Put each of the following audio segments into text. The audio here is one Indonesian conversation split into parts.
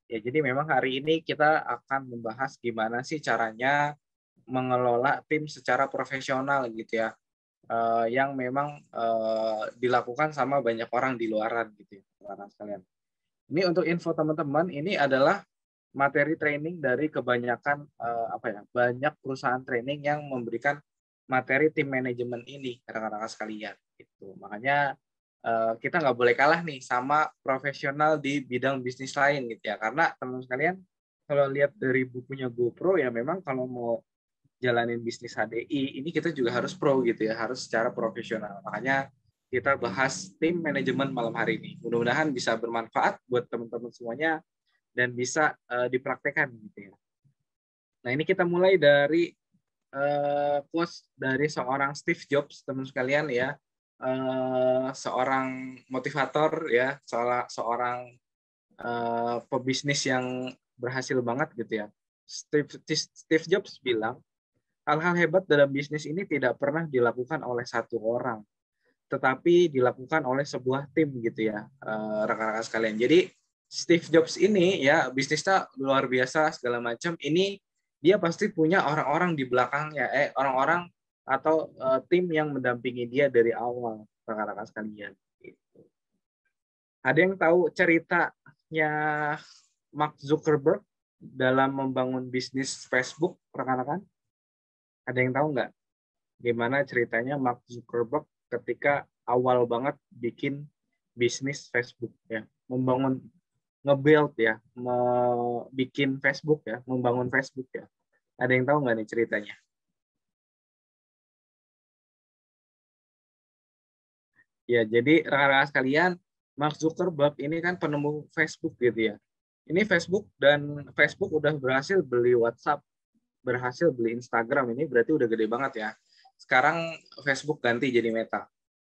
Ya, jadi memang hari ini kita akan membahas gimana sih caranya mengelola tim secara profesional gitu ya, yang memang dilakukan sama banyak orang di luaran gitu ya, teman-teman sekalian. Ini untuk info teman-teman, ini adalah materi training dari kebanyakan apa ya, banyak perusahaan training yang memberikan materi tim manajemen ini, rekan-rekan sekalian. Gitu. Makanya kita nggak boleh kalah nih sama profesional di bidang bisnis lain gitu ya. Karena teman-teman sekalian, kalau lihat dari bukunya GoPro ya memang kalau mau jalanin bisnis HDI ini kita juga harus pro gitu ya, harus secara profesional. Makanya kita bahas tim manajemen malam hari ini. Mudah-mudahan bisa bermanfaat buat teman-teman semuanya dan bisa dipraktekkan gitu ya. Nah, ini kita mulai dari quotes dari seorang Steve Jobs, teman sekalian ya. Seorang motivator ya, seorang pebisnis yang berhasil banget gitu ya. Steve Jobs bilang, hal-hal hebat dalam bisnis ini tidak pernah dilakukan oleh satu orang, tetapi dilakukan oleh sebuah tim gitu ya, rekan-rekan sekalian. Jadi Steve Jobs ini ya bisnisnya luar biasa segala macam. Ini dia pasti punya orang-orang di belakangnya, orang-orang atau tim yang mendampingi dia dari awal, rekan-rekan sekalian. Gitu. Ada yang tahu ceritanya Mark Zuckerberg dalam membangun bisnis Facebook, rekan-rekan? Ada yang tahu nggak? Gimana ceritanya Mark Zuckerberg ketika awal banget bikin bisnis Facebook ya, membangun nge-build ya, bikin Facebook ya, membangun Facebook ya. Ada yang tahu nggak nih ceritanya? Ya, jadi rekan-rekan sekalian, Mark Zuckerberg ini kan penemu Facebook gitu ya. Ini Facebook dan Facebook udah berhasil beli WhatsApp, berhasil beli Instagram, ini berarti udah gede banget ya. Sekarang Facebook ganti jadi Meta.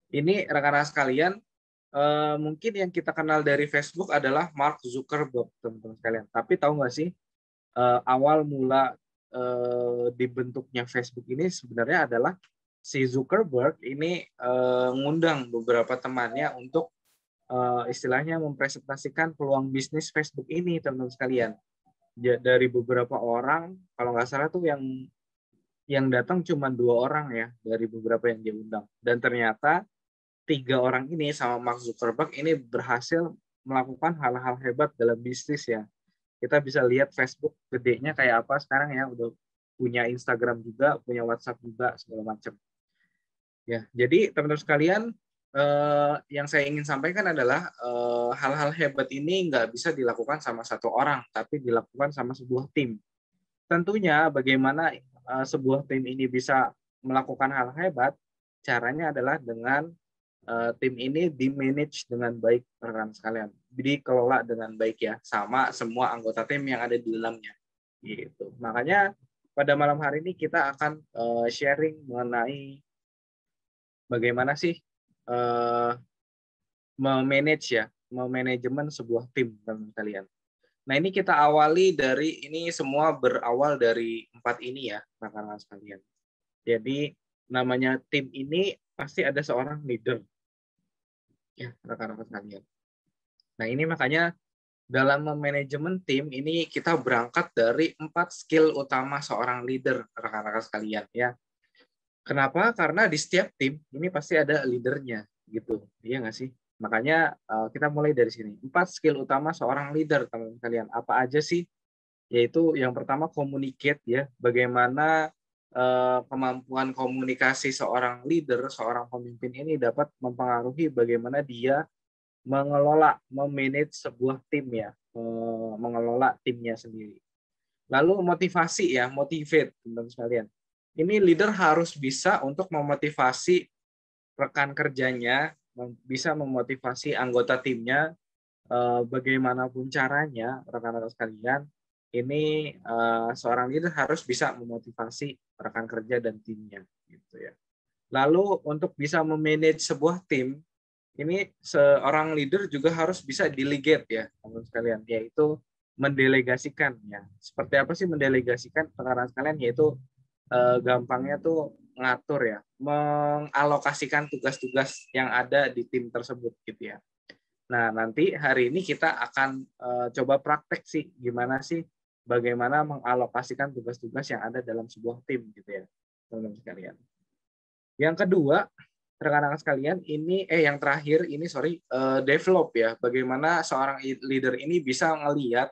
Ini rekan-rekan sekalian, mungkin yang kita kenal dari Facebook adalah Mark Zuckerberg, teman-teman sekalian. Tapi tahu nggak sih, awal mula dibentuknya Facebook ini sebenarnya adalah si Zuckerberg ini ngundang beberapa temannya untuk istilahnya mempresentasikan peluang bisnis Facebook ini, teman-teman sekalian. Dari beberapa orang, kalau nggak salah tuh yang datang cuma 2 orang ya dari beberapa yang diundang. Dan ternyata 3 orang ini sama Mark Zuckerberg ini berhasil melakukan hal-hal hebat dalam bisnis ya. Kita bisa lihat Facebook gedenya kayak apa sekarang ya, udah punya Instagram juga, punya WhatsApp juga, segala macam. Ya, jadi teman-teman sekalian, yang saya ingin sampaikan adalah hal-hal hebat ini nggak bisa dilakukan sama satu orang, tapi dilakukan sama sebuah tim. Tentunya bagaimana sebuah tim ini bisa melakukan hal hebat, caranya adalah dengan tim ini di-manage dengan baik, rekan sekalian. Dikelola dengan baik ya, sama semua anggota tim yang ada di dalamnya. Gitu. Makanya pada malam hari ini kita akan sharing mengenai bagaimana sih uh, memanage ya, memanajemen sebuah tim, teman kalian. Nah, ini kita awali dari ini semua berawal dari 4 ini ya, rekan-rekan sekalian. Jadi namanya tim ini pasti ada seorang leader ya, rekan-rekan sekalian. Nah, ini makanya dalam memanajemen tim ini kita berangkat dari 4 skill utama seorang leader, rekan-rekan sekalian ya. Kenapa? Karena di setiap tim ini pasti ada leadernya gitu. Iya nggak sih? Makanya kita mulai dari sini. 4 skill utama seorang leader, teman-teman kalian. Apa aja sih? Yaitu yang pertama communicate ya. Bagaimana kemampuan komunikasi seorang leader, seorang pemimpin ini dapat mempengaruhi bagaimana dia mengelola, memanage sebuah tim ya, mengelola timnya sendiri. Lalu motivasi ya, motivate teman-teman sekalian. Ini leader harus bisa untuk memotivasi rekan kerjanya, bisa memotivasi anggota timnya, bagaimanapun caranya, rekan-rekan sekalian. Ini seorang leader harus bisa memotivasi rekan kerja dan timnya, gitu ya. Lalu untuk bisa memanage sebuah tim, ini seorang leader juga harus bisa delegate ya, teman sekalian, yaitu mendelegasikan ya. Seperti apa sih mendelegasikan, rekan sekalian? Yaitu gampangnya tuh ngatur ya, mengalokasikan tugas-tugas yang ada di tim tersebut gitu ya. Nah, nanti hari ini kita akan coba praktek sih, gimana sih bagaimana mengalokasikan tugas-tugas yang ada dalam sebuah tim gitu ya, teman-teman sekalian. Yang kedua, rekan-rekan sekalian, ini yang terakhir ini sorry, develop ya. Bagaimana seorang leader ini bisa ngelihat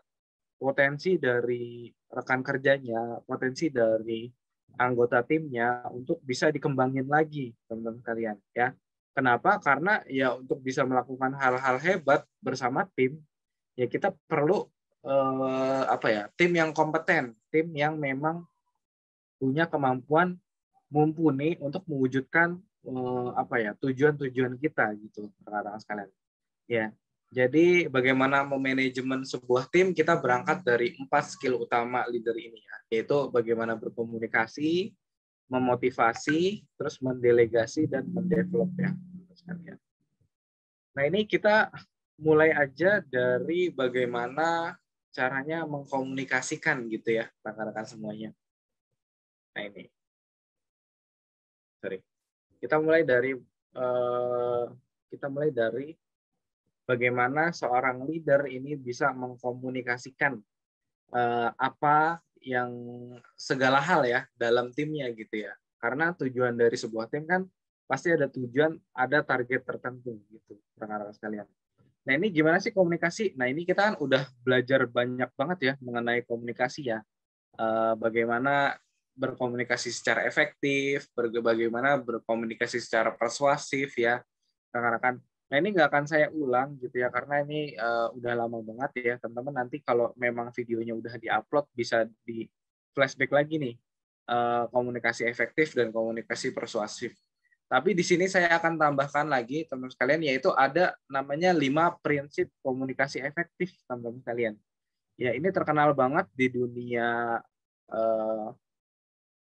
potensi dari rekan kerjanya, potensi dari anggota timnya untuk bisa dikembangin lagi, teman-teman sekalian ya. Kenapa? Karena ya untuk bisa melakukan hal-hal hebat bersama tim, ya kita perlu tim yang kompeten, tim yang memang punya kemampuan mumpuni untuk mewujudkan tujuan-tujuan kita gitu, rekan-rekan sekalian. Ya, jadi bagaimana memanajemen sebuah tim, kita berangkat dari 4 skill utama leader ini ya, yaitu bagaimana berkomunikasi, memotivasi, terus mendelegasi dan mendevelop ya. Nah ini kita mulai aja dari bagaimana caranya mengkomunikasikan gitu ya, rekan-rekan semuanya. Nah ini, sorry. Kita mulai dari bagaimana seorang leader ini bisa mengkomunikasikan apa yang segala hal ya dalam timnya gitu ya. Karena tujuan dari sebuah tim kan pasti ada tujuan, ada target tertentu gitu, rekan-rekan sekalian. Nah ini gimana sih komunikasi? Nah ini kita kan udah belajar banyak banget ya mengenai komunikasi ya. Bagaimana berkomunikasi secara efektif, bagaimana berkomunikasi secara persuasif ya, rekan-rekan. Nah ini nggak akan saya ulang gitu ya, karena ini udah lama banget ya, teman-teman. Nanti kalau memang videonya udah diupload, bisa di flashback lagi nih, komunikasi efektif dan komunikasi persuasif. Tapi di sini saya akan tambahkan lagi, teman-teman sekalian, yaitu ada namanya 5 prinsip komunikasi efektif, teman-teman sekalian. Ya ini terkenal banget di dunia uh,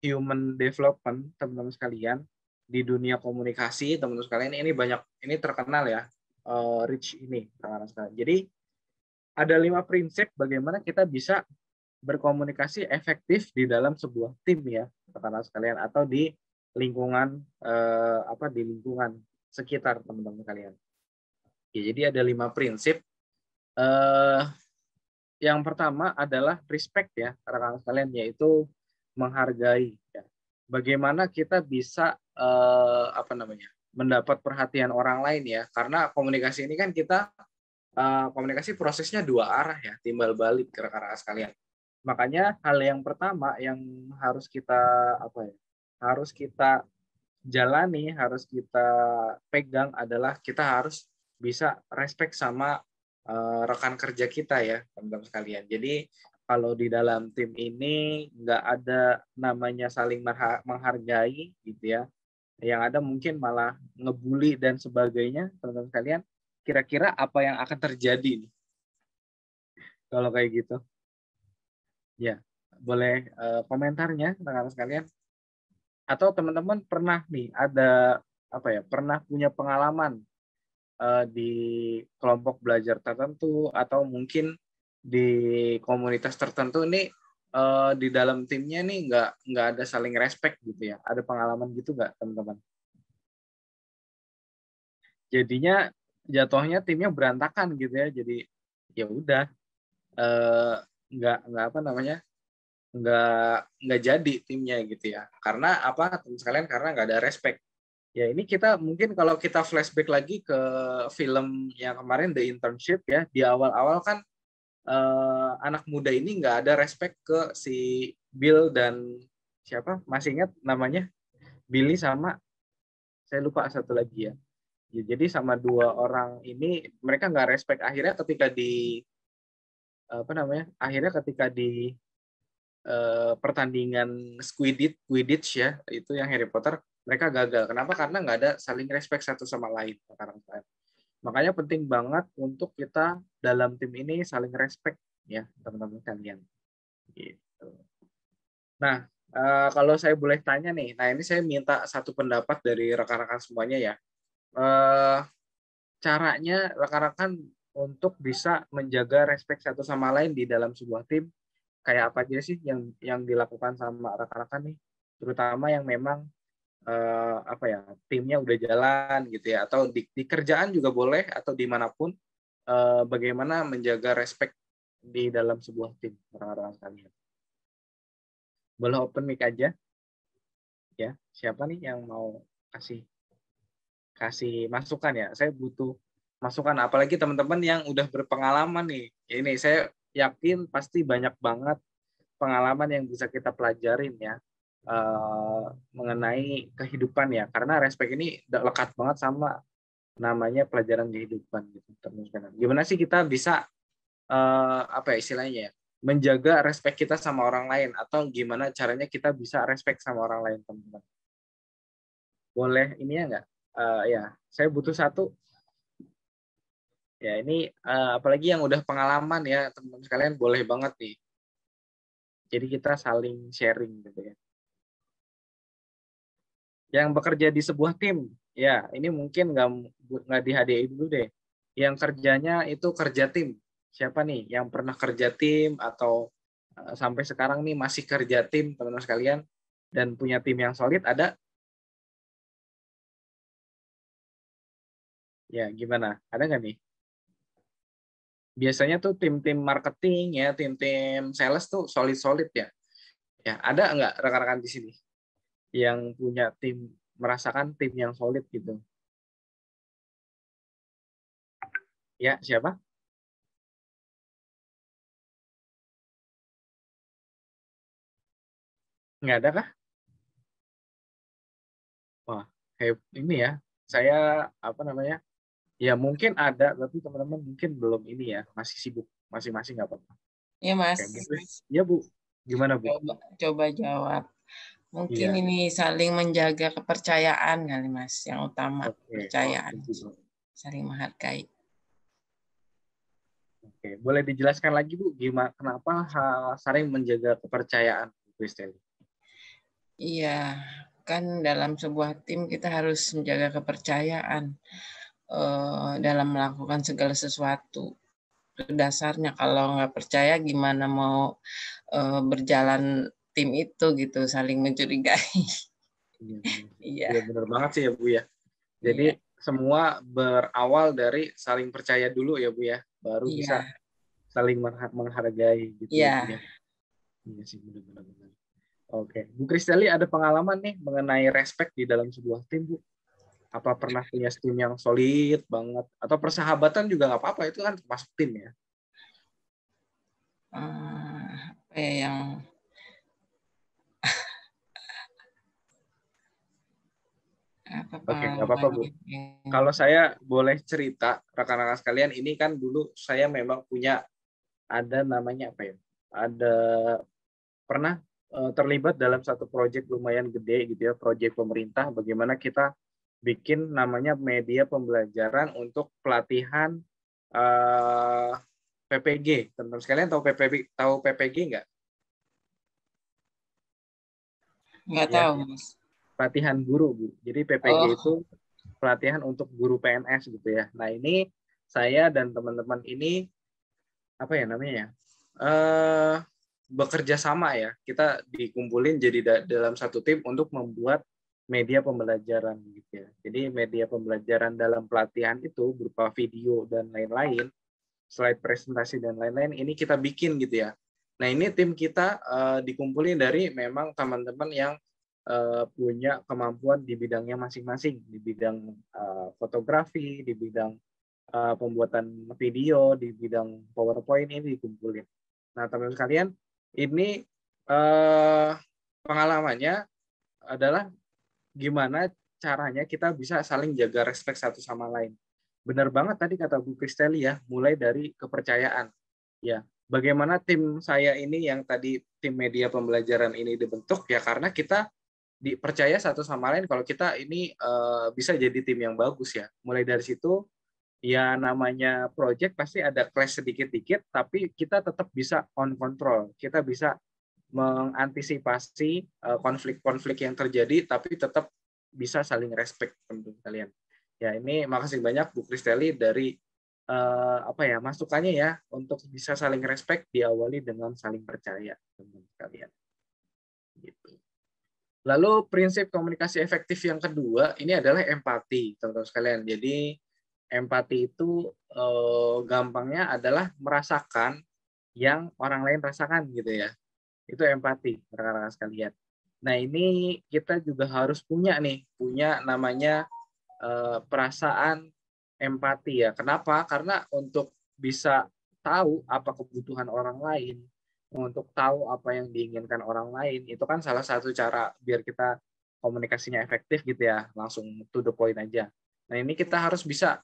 human development, teman-teman sekalian, di dunia komunikasi, teman-teman sekalian, ini terkenal ya, Rich ini, teman-teman sekalian. Jadi ada 5 prinsip bagaimana kita bisa berkomunikasi efektif di dalam sebuah tim ya, teman-teman sekalian, atau di lingkungan di lingkungan sekitar teman-teman sekalian. Ya, jadi ada 5 prinsip. Yang pertama adalah respect ya, rekan-rekan sekalian, yaitu menghargai ya. Bagaimana kita bisa mendapat perhatian orang lain ya, karena komunikasi ini kan kita komunikasi prosesnya dua arah ya, timbal balik rekan-rekan sekalian. Makanya hal yang pertama yang harus kita harus kita jalani, harus kita pegang adalah kita harus bisa respect sama rekan kerja kita ya, teman-teman sekalian. Jadi kalau di dalam tim ini nggak ada namanya saling menghargai gitu ya. Yang ada mungkin malah ngebully dan sebagainya, teman-teman sekalian. Kira-kira apa yang akan terjadi nih kalau kayak gitu? Ya, boleh komentarnya teman-teman sekalian. Atau teman-teman pernah nih ada pernah punya pengalaman di kelompok belajar tertentu atau mungkin di komunitas tertentu ini di dalam timnya nih nggak ada saling respect gitu ya. Ada pengalaman gitu nggak teman-teman? Jadinya jatuhnya timnya berantakan gitu ya. Jadi ya udah eh, nggak nggak jadi timnya gitu ya. Karena apa teman sekalian? Karena nggak ada respect. Ya ini kita mungkin kalau kita flashback lagi ke film yang kemarin The Internship ya, di awal-awal kan anak muda ini nggak ada respect ke si Bill dan siapa? Masih ingat namanya? Billy sama saya lupa satu lagi ya. Ya, jadi sama dua orang ini mereka nggak respect, akhirnya ketika di akhirnya ketika di pertandingan Quidditch ya, itu yang Harry Potter, mereka gagal. Kenapa? Karena nggak ada saling respect satu sama lain. Makanya penting banget untuk kita dalam tim ini saling respect ya, teman-teman kalian. Gitu. Nah, kalau saya boleh tanya nih, nah ini saya minta satu pendapat dari rekan-rekan semuanya ya. Caranya rekan-rekan untuk bisa menjaga respect satu sama lain di dalam sebuah tim, kayak apa aja sih yang dilakukan sama rekan-rekan nih, terutama yang memang timnya udah jalan gitu ya, atau di kerjaan juga boleh atau dimanapun, bagaimana menjaga respect di dalam sebuah tim rekan-rekan sekalian. Boleh open mic aja ya. Siapa nih yang mau kasih kasih masukan ya? Saya butuh masukan, apalagi teman-teman yang udah berpengalaman nih. Ini saya yakin pasti banyak banget pengalaman yang bisa kita pelajarin ya mengenai kehidupan ya. Karena respect ini lekat banget sama namanya pelajaran kehidupan gitu. Gimana sih kita bisa apa ya istilahnya ya, menjaga respect kita sama orang lain, atau gimana caranya kita bisa respect sama orang lain, teman-teman? Boleh ini ya nggak? Ya, saya butuh satu. Ya ini apalagi yang udah pengalaman ya teman-teman sekalian, boleh banget nih. Jadi kita saling sharing gitu ya. Yang bekerja di sebuah tim, ya ini mungkin nggak di HDI dulu deh. Yang kerjanya itu kerja tim. Siapa nih yang pernah kerja tim atau sampai sekarang nih masih kerja tim, teman-teman sekalian, dan punya tim yang solid, ada? Ya, gimana? Ada nggak nih? Biasanya tuh tim-tim marketing ya, tim-tim sales tuh solid-solid ya. Ya, ada nggak rekan-rekan di sini yang punya tim, merasakan tim yang solid gitu? Ya, siapa? Nggak ada kah? Wah, ini ya. Saya apa namanya? Ya mungkin ada, tapi teman-teman mungkin belum ini ya, masih sibuk masing-masing, nggak apa-apa. Ya, Mas. Kayak gitu. Ya Bu, gimana Bu? Coba jawab. Mungkin Iya, ini saling menjaga kepercayaan kali, Mas. Yang utama, oke. kepercayaan. Saling menghargai. Oke, boleh dijelaskan lagi Bu, gimana kenapa saling menjaga kepercayaan, Bu Kristeli? Iya, kan dalam sebuah tim kita harus menjaga kepercayaan dalam melakukan segala sesuatu. Dasarnya kalau nggak percaya gimana mau berjalan tim itu gitu, saling mencurigai. Iya, Iya, iya benar banget sih ya Bu ya. Jadi iya, semua berawal dari saling percaya dulu ya Bu ya, baru bisa iya, saling menghargai gitu ya Bu iya. ya. Iya sih benar-benar. Oke, Bu Kristeli ada pengalaman nih mengenai respect di dalam sebuah tim Bu? Apa pernah punya tim yang solid banget, atau persahabatan juga nggak apa-apa, itu kan termasuk tim ya? Apa ya yang apa Oke, nggak apa-apa Bu. pengalamannya yang Kalau saya boleh cerita, rekan-rekan sekalian, ini kan dulu saya memang punya, ada namanya apa ya? Ada pernah terlibat dalam satu proyek lumayan gede gitu ya, proyek pemerintah, bagaimana kita bikin namanya media pembelajaran untuk pelatihan PPG. Teman-teman sekalian tahu PPG nggak? nggak Ya, tahu, Mas. pelatihan guru Bu. Jadi PPG itu Oh, pelatihan untuk guru PNS gitu ya. Nah ini saya dan teman-teman ini apa ya namanya ya? Eh bekerja sama ya. Kita dikumpulin jadi dalam satu tim untuk membuat media pembelajaran gitu ya. Jadi media pembelajaran dalam pelatihan itu berupa video dan lain-lain, slide presentasi dan lain-lain, ini kita bikin gitu ya. Nah, ini tim kita dikumpulin dari memang teman-teman yang punya kemampuan di bidangnya masing-masing, di bidang fotografi, di bidang pembuatan video, di bidang PowerPoint, ini dikumpulin. Nah, teman-teman sekalian, ini pengalamannya adalah gimana caranya kita bisa saling jaga respect satu sama lain. Benar banget tadi kata Bu Kristeli ya, mulai dari kepercayaan. Ya, bagaimana tim saya ini yang tadi tim media pembelajaran ini dibentuk ya karena kita dipercaya satu sama lain kalau kita ini bisa jadi tim yang bagus ya. Mulai dari situ ya namanya project pasti ada clash sedikit-dikit, tapi kita tetap bisa on control. Kita bisa mengantisipasi konflik-konflik yang terjadi, tapi tetap bisa saling respect tentu kalian. Ya ini makasih banyak Bu Kristeli dari apa ya masukannya ya untuk bisa saling respect diawali dengan saling percaya teman kalian. Gitu. Lalu prinsip komunikasi efektif yang kedua ini adalah empati teman-teman sekalian. Jadi empati itu gampangnya adalah merasakan yang orang lain rasakan gitu ya. Itu empati, rekan-rekan sekalian. Nah, ini kita juga harus punya namanya perasaan empati ya. Kenapa? Karena untuk bisa tahu apa kebutuhan orang lain, untuk tahu apa yang diinginkan orang lain, itu kan salah satu cara biar kita komunikasinya efektif gitu ya, langsung to the point aja. Nah, ini kita harus bisa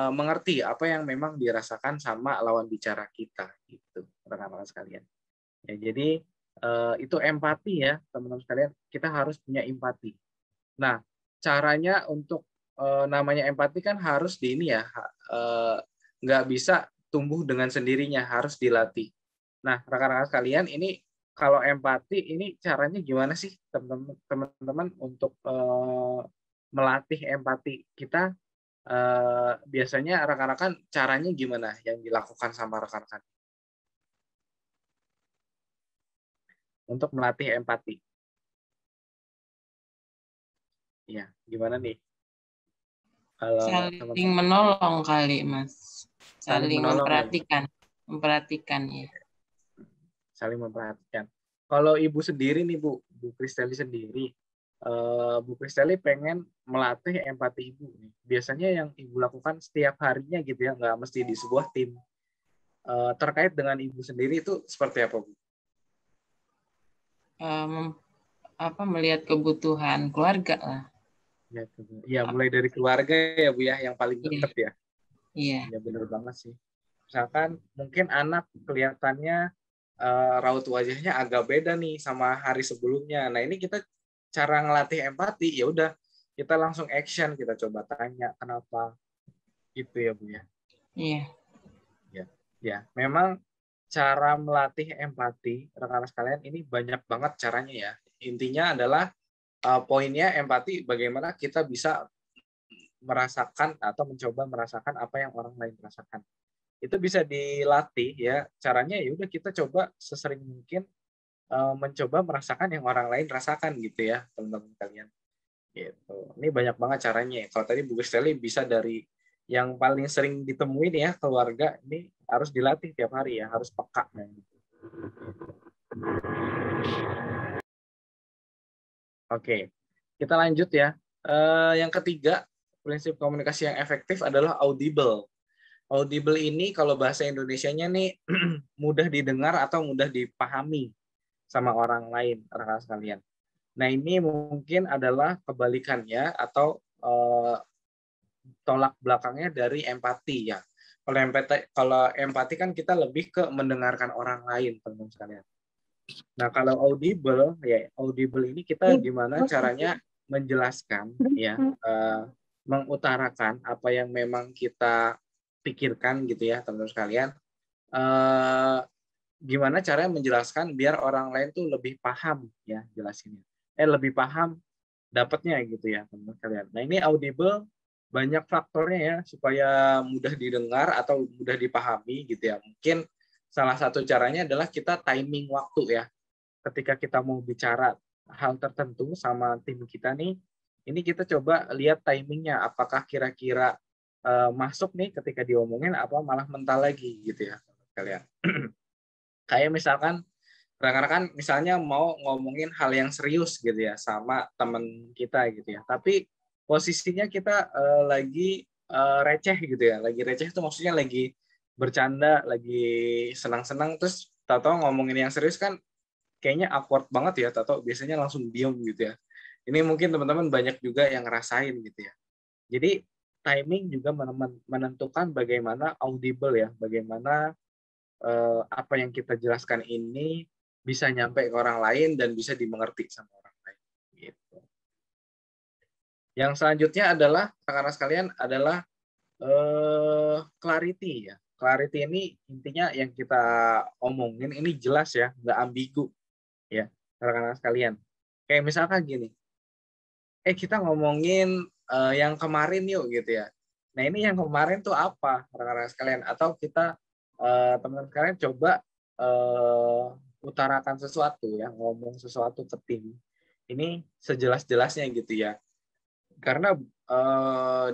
mengerti apa yang memang dirasakan sama lawan bicara kita gitu, rekan-rekan sekalian. Ya, jadi itu empati ya, teman-teman sekalian. Kita harus punya empati. Nah, caranya untuk namanya empati kan harus di ini ya, nggak bisa tumbuh dengan sendirinya, harus dilatih. Nah, rekan-rekan sekalian, ini kalau empati ini caranya gimana sih teman-teman untuk melatih empati kita? Biasanya rekan-rekan caranya gimana yang dilakukan sama rekan-rekan untuk melatih empati? Iya, gimana nih? Kalau Saling teman-teman menolong kali, Mas. saling Saling menolong ya, memperhatikan ya. saling memperhatikan. Kalau Ibu sendiri nih Bu Kristeli sendiri, Bu Kristeli pengen melatih empati Ibu nih. Biasanya yang Ibu lakukan setiap harinya gitu ya, nggak mesti di sebuah tim. Terkait dengan Ibu sendiri itu seperti apa Bu? Melihat kebutuhan keluarga lah. Ya, mulai dari keluarga ya Bu ya, yang paling Iya, dekat ya. iya, Ya benar banget sih. Misalkan mungkin anak kelihatannya raut wajahnya agak beda nih sama hari sebelumnya. Nah, ini kita cara ngelatih empati, ya udah kita langsung action, kita coba tanya kenapa gitu ya Bu ya. iya. Ya, ya. Memang cara melatih empati rekan-rekan sekalian ini banyak banget caranya ya. Intinya adalah poinnya empati bagaimana kita bisa merasakan atau mencoba merasakan apa yang orang lain rasakan. Itu bisa dilatih ya. Caranya ya udah kita coba sesering mungkin mencoba merasakan yang orang lain rasakan gitu ya, teman-teman kalian. Gitu. Ini banyak banget caranya. Kalau tadi Bu Steli bisa dari yang paling sering ditemuin ya keluarga, ini harus dilatih tiap hari ya, harus peka. Oke, kita lanjut ya. Yang ketiga, prinsip komunikasi yang efektif adalah audible. Audible ini kalau bahasa Indonesianya nih mudah didengar atau mudah dipahami sama orang lain, rekan sekalian. Nah, ini mungkin adalah kebalikannya atau tolak belakangnya dari empati ya. Kalau empati kan kita lebih ke mendengarkan orang lain, teman-teman sekalian. Nah, kalau audible ini kita gimana caranya menjelaskan ya, mengutarakan apa yang memang kita pikirkan gitu ya, teman-teman sekalian. Gimana caranya menjelaskan biar orang lain tuh lebih paham ya jelasinnya. Lebih paham dapatnya gitu ya, teman-teman sekalian. Nah, ini audible banyak faktornya ya supaya mudah didengar atau mudah dipahami gitu ya. Mungkin salah satu caranya adalah kita timing waktu ya. Ketika kita mau bicara hal tertentu sama tim kita nih, ini kita coba lihat timingnya, apakah kira-kira masuk nih ketika diomongin apa malah mental lagi gitu ya kalian. Kayak misalkan rekan-rekan misalnya mau ngomongin hal yang serius gitu ya sama teman kita gitu ya, tapi posisinya kita lagi receh gitu ya, lagi receh itu maksudnya lagi bercanda, lagi senang-senang, terus tahu-tahu ngomongin yang serius kan kayaknya awkward banget ya, tahu biasanya langsung diem gitu ya. Ini mungkin teman-teman banyak juga yang ngerasain gitu ya. Jadi timing juga menentukan bagaimana audible ya, bagaimana apa yang kita jelaskan ini bisa nyampe ke orang lain dan bisa dimengerti sama orang lain. Gitu. Yang selanjutnya adalah rekan-rekan sekalian adalah clarity ya. Clarity ini intinya yang kita omongin ini jelas ya, nggak ambigu ya, rekan-rekan sekalian. Kayak misalkan gini, kita ngomongin yang kemarin yuk gitu ya. Nah, ini yang kemarin tuh apa, rekan-rekan sekalian? Atau kita teman-teman sekalian coba utarakan sesuatu ya, ngomong sesuatu ke tim. Ini sejelas-jelasnya gitu ya. Karena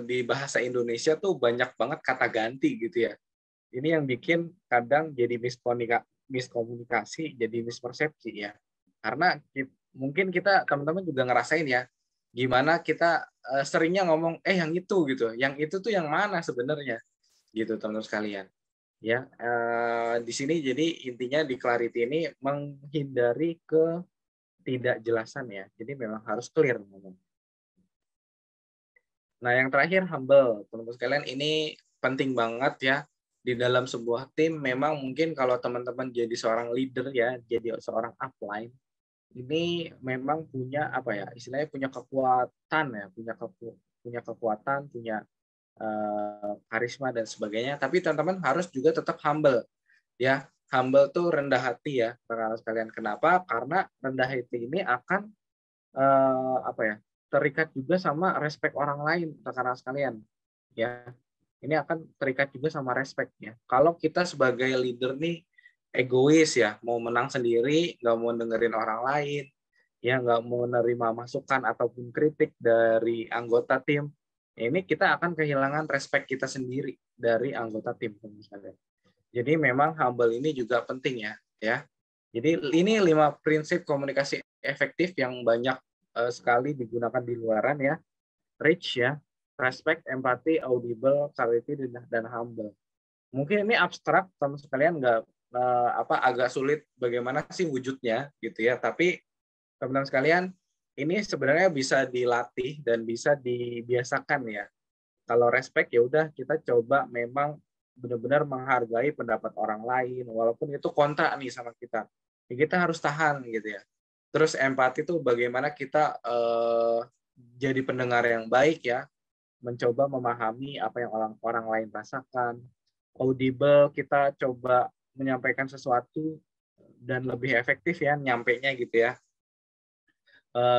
di bahasa Indonesia tuh banyak banget kata ganti gitu ya. Ini yang bikin kadang jadi miskomunikasi, jadi mispersepsi ya. Karena mungkin kita teman-teman juga ngerasain ya, gimana kita seringnya ngomong yang itu gitu, yang itu tuh yang mana sebenarnya gitu teman-teman sekalian. Ya, di sini jadi intinya di clarity ini menghindari ketidakjelasan ya. Jadi memang harus clear ngomong. Nah, yang terakhir humble. Teman-teman sekalian, ini penting banget ya. Di dalam sebuah tim memang mungkin kalau teman-teman jadi seorang leader ya, jadi seorang upline, ini memang punya apa ya? Istilahnya punya kekuatan ya, punya kekuatan, punya karisma dan sebagainya. Tapi teman-teman harus juga tetap humble ya. Humble tuh rendah hati ya, rekan-rekan sekalian. Kenapa? Karena rendah hati ini akan apa ya, terikat juga sama respect orang lain, rekan-rekan sekalian. Ya, ini akan terikat juga sama respect ya. Kalau kita sebagai leader nih egois ya, mau menang sendiri, nggak mau dengerin orang lain, ya nggak mau menerima masukan ataupun kritik dari anggota tim, ini kita akan kehilangan respect kita sendiri dari anggota tim, misalnya. Jadi memang humble ini juga penting ya. Jadi ini 5 prinsip komunikasi efektif yang banyak sekali digunakan di luaran ya. Reach ya, respect, empathy, audible, clarity, dan humble. Mungkin ini abstrak, teman sekalian nggak agak sulit bagaimana sih wujudnya gitu ya. Tapi teman-teman sekalian, ini sebenarnya bisa dilatih dan bisa dibiasakan ya. Kalau respect ya udah kita coba memang benar-benar menghargai pendapat orang lain walaupun itu kontra nih sama kita. Ya kita harus tahan gitu ya. Terus empati itu bagaimana kita jadi pendengar yang baik ya, mencoba memahami apa yang orang lain rasakan. Audible, kita coba menyampaikan sesuatu dan lebih efektif ya nyampainya gitu ya.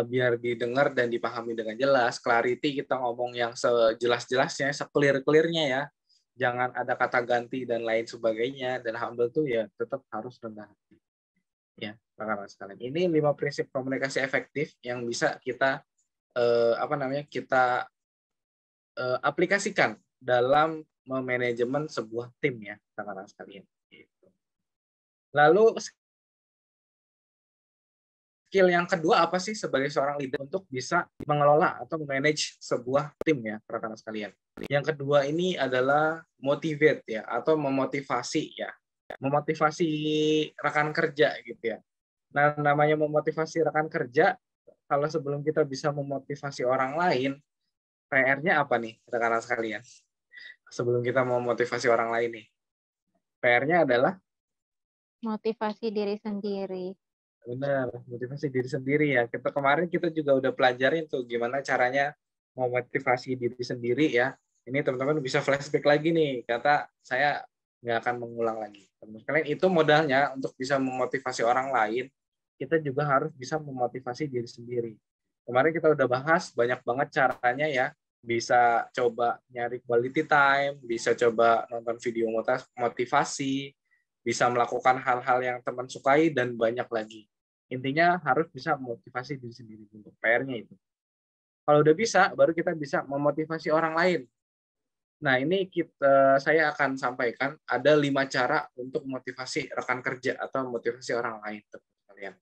Biar didengar dan dipahami dengan jelas. Clarity, kita ngomong yang sejelas-jelasnya, se-clear-clearnya ya. Jangan ada kata ganti dan lain sebagainya. Dan humble tuh ya tetap harus rendah hati. Ya, rekan-rekan sekalian. Ini 5 prinsip komunikasi efektif yang bisa kita kita aplikasikan dalam memanajemen sebuah tim ya, rekan-rekan sekalian. Gitu. Lalu skill yang kedua apa sih sebagai seorang leader untuk bisa mengelola atau manage sebuah tim ya, rekan-rekan sekalian. Yang kedua ini adalah motivate ya, atau memotivasi ya. Memotivasi rekan kerja gitu ya. Nah, namanya memotivasi rekan kerja, kalau sebelum kita bisa memotivasi orang lain, PR-nya apa nih, rekan-rekan sekalian? Sebelum kita memotivasi orang lain nih, PR-nya adalah motivasi diri sendiri. benar, motivasi diri sendiri ya. Kemarin kita juga udah pelajarin tuh gimana caranya memotivasi diri sendiri ya. Ini teman-teman bisa flashback lagi nih, kata saya nggak akan mengulang lagi. Teman-teman sekalian, itu modalnya untuk bisa memotivasi orang lain, kita juga harus bisa memotivasi diri sendiri. Kemarin kita udah bahas banyak banget caranya ya. Bisa coba nyari quality time, bisa coba nonton video motivasi, bisa melakukan hal-hal yang teman sukai, dan banyak lagi. Intinya harus bisa memotivasi diri sendiri dulu, PR-nya itu. Kalau udah bisa, baru kita bisa memotivasi orang lain. Nah, ini saya akan sampaikan ada 5 cara untuk memotivasi rekan kerja atau motivasi orang lain, teman-teman.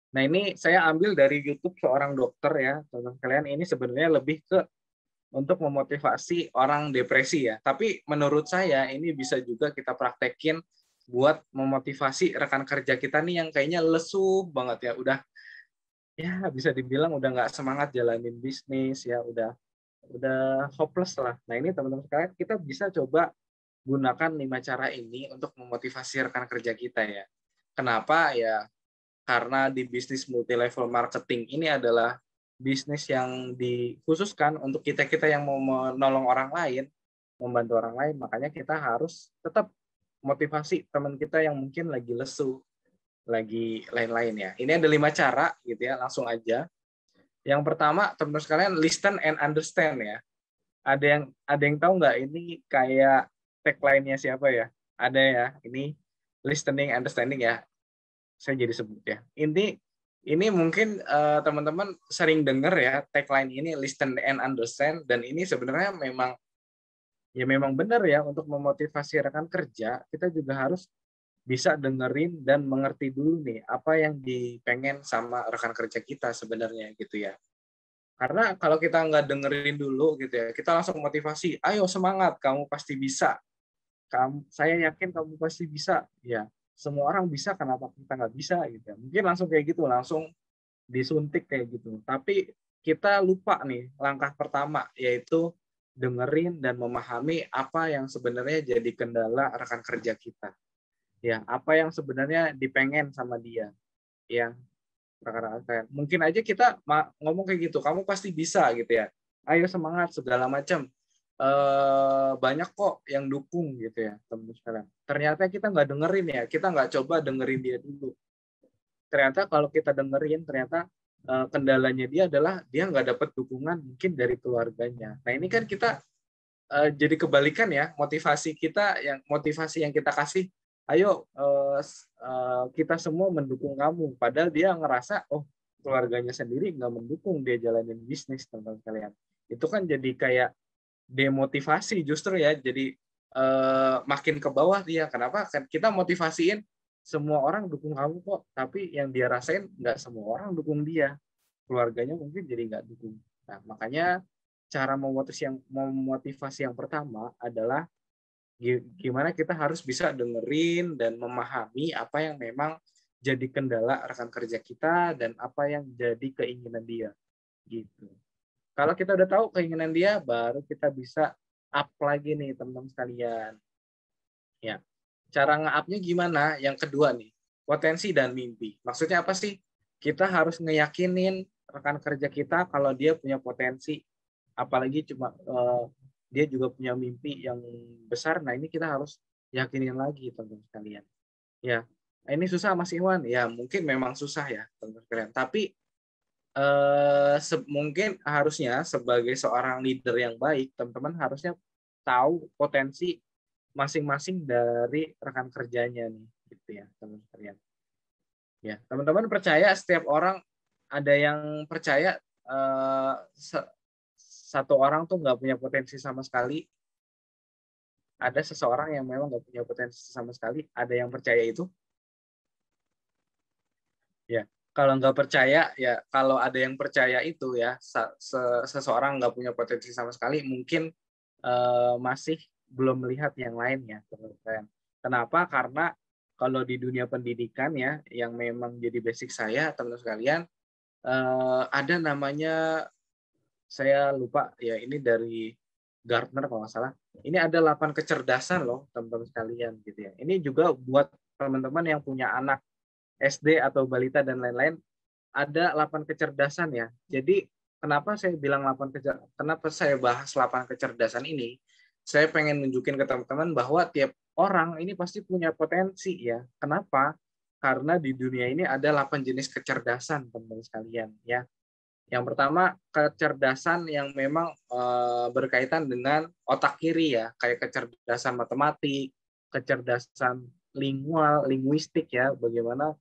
Nah, ini saya ambil dari YouTube seorang dokter ya, teman-teman sekalian. Ini sebenarnya lebih ke untuk memotivasi orang depresi ya. Tapi menurut saya ini bisa juga kita praktekin buat memotivasi rekan kerja kita nih yang kayaknya lesu banget ya, udah ya bisa dibilang udah nggak semangat jalanin bisnis ya, udah hopeless lah. Nah, ini teman-teman sekalian, kita bisa coba gunakan 5 cara ini untuk memotivasi rekan kerja kita ya. Kenapa ya? Karena di bisnis multi level marketing ini adalah bisnis yang dikhususkan untuk kita-kita yang mau menolong orang lain, membantu orang lain, makanya kita harus tetap motivasi teman kita yang mungkin lagi lesu, lagi lain-lain ya. Ini ada 5 cara gitu ya, langsung aja. Yang pertama, teman-teman sekalian, listen and understand ya. Ada yang tahu nggak ini kayak tagline-nya siapa ya? Ada ya, ini listening, understanding ya. Saya jadi sebut ya. Ini Ini mungkin teman-teman sering dengar ya tagline ini, listen and understand, dan ini sebenarnya memang benar ya, untuk memotivasi rekan kerja kita juga harus bisa dengerin dan mengerti dulu nih apa yang dipengen sama rekan kerja kita sebenarnya gitu ya. Karena kalau kita nggak dengerin dulu gitu ya, kita langsung motivasi, ayo semangat, kamu pasti bisa. Saya yakin kamu pasti bisa. Ya, semua orang bisa, kenapa kita nggak bisa gitu ya. Mungkin langsung kayak gitu, langsung disuntik kayak gitu. Tapi kita lupa nih langkah pertama, yaitu dengerin dan memahami apa yang sebenarnya jadi kendala rekan kerja kita. Ya, apa yang sebenarnya dipengen sama dia. Ya, rekan-rekan. Mungkin aja kita ngomong kayak gitu, kamu pasti bisa gitu ya. Ayo semangat segala macam. Banyak kok yang dukung gitu ya, teman-teman sekalian. Ternyata kita nggak dengerin ya, kita nggak coba dengerin dia dulu. Ternyata kalau kita dengerin, ternyata kendalanya dia adalah dia nggak dapat dukungan mungkin dari keluarganya. Nah ini kan kita jadi kebalikan ya, motivasi yang kita kasih, ayo kita semua mendukung kamu, padahal dia ngerasa oh keluarganya sendiri nggak mendukung dia jalanin bisnis, teman-teman sekalian. Itu kan jadi kayak demotivasi justru ya, jadi makin ke bawah dia. Kenapa? Kan kita motivasiin semua orang dukung kamu kok, tapi yang dia rasain nggak semua orang dukung dia, keluarganya mungkin jadi nggak dukung. Nah makanya cara memotivasi yang pertama adalah gimana kita harus bisa dengerin dan memahami apa yang memang jadi kendala rekan kerja kita dan apa yang jadi keinginan dia gitu. Kalau kita udah tahu keinginan dia, baru kita bisa up lagi nih teman-teman sekalian. Ya, cara nge-up-nya gimana? Yang kedua nih, potensi dan mimpi. Maksudnya apa sih? Kita harus ngeyakinin rekan kerja kita kalau dia punya potensi, apalagi cuma dia juga punya mimpi yang besar. Nah ini kita harus yakinin lagi teman-teman sekalian. Ya, ini susah Mas Iwan. Ya mungkin memang susah ya teman-teman sekalian. Tapi mungkin harusnya sebagai seorang leader yang baik, teman-teman harusnya tahu potensi masing-masing dari rekan kerjanya nih, gitu ya teman-teman sekalian. Ya, teman-teman percaya setiap orang, ada yang percaya satu orang tuh nggak punya potensi sama sekali, ada seseorang yang memang nggak punya potensi sama sekali, ada yang percaya itu? Ya, kalau nggak percaya, ya kalau ada yang percaya itu ya, seseorang nggak punya potensi sama sekali, mungkin masih belum melihat yang lain ya, teman-teman. Kenapa? Karena kalau di dunia pendidikan ya, yang memang jadi basic saya, teman-teman sekalian, ada namanya, saya lupa ya, ini dari Gartner kalau nggak salah. Ini ada 8 kecerdasan loh, teman-teman sekalian gitu ya. Ini juga buat teman-teman yang punya anak SD atau balita dan lain-lain, ada 8 kecerdasan ya. Jadi kenapa saya bilang kenapa saya bahas 8 kecerdasan ini? Saya pengen nunjukin ke teman-teman bahwa tiap orang ini pasti punya potensi ya. Kenapa? Karena di dunia ini ada 8 jenis kecerdasan, teman-teman sekalian ya. Yang pertama, kecerdasan yang memang berkaitan dengan otak kiri ya, kayak kecerdasan matematik, kecerdasan linguistik ya, bagaimana